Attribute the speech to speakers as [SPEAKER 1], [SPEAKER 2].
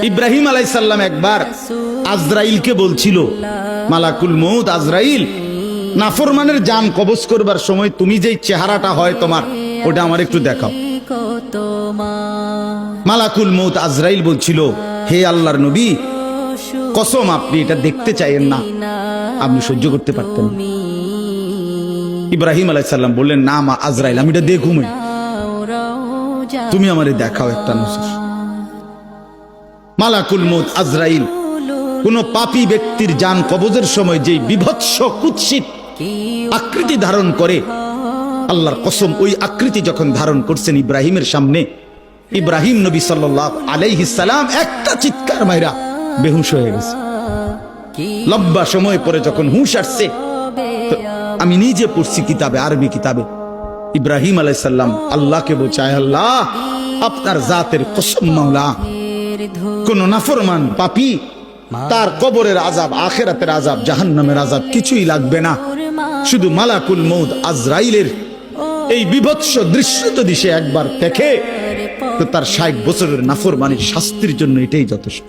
[SPEAKER 1] ইব্রাহিম আলাইহিস সালাম একবার আজরাইলকে বলছিল, মালাকুল মউত আজরাইল, নাফরমানের জান কবজ করবার সময় তুমি যেই চেহারাটা হয় তোমার, ওটা আমার একটু দেখাও। মালাকুল মউত আজরাইল বলছিল, হে আল্লাহর নবী, কসম আপনি এটা দেখতে চাইেন না, আপনি সহ্য করতে পারতেন। ইব্রাহিম আলাইহিস সালাম বললেন, না মা আজরাইল, আমি এটা দেখুম, তুমি আমারে দেখাও একটা নজর। মালাকুল মউত আজরাইল কোন পাপী ব্যক্তির জান কবজের সময় যেই বিভৎস কুৎসিত আকৃতি ধারণ করে, আল্লাহর কসম ওই আকৃতি যখন ধারণ করছেন ইব্রাহিমের সামনে, ইব্রাহিম নবী সাল্লাল্লাহু আলাইহিস সালাম একটা চিৎকার মাইরা বেহুশ হয়ে গেছে। লম্বা সময় পরে যখন হুঁশ আসছে, আমি নিজে পড়ছি কিতাবে, আরবি কিতাবে, ইব্রাহিম আলাইহিস সালাম আল্লাহকে বলছে, আল্লাহ আপনার জাতের কসম মাওলা, কোন নাফরমান পাপী তার কবরের আযাব, আখিরাতের আযাব, জাহান্নামের আযাব কিছুই লাগবে না, শুধু মালাকুল মউত আজরাইলের এই বিভৎস দৃশ্য যদি সে একবার দেখে, তো তার ৬০ বছরের নাফরমানির শাস্তির জন্য এটাই যথেষ্ট।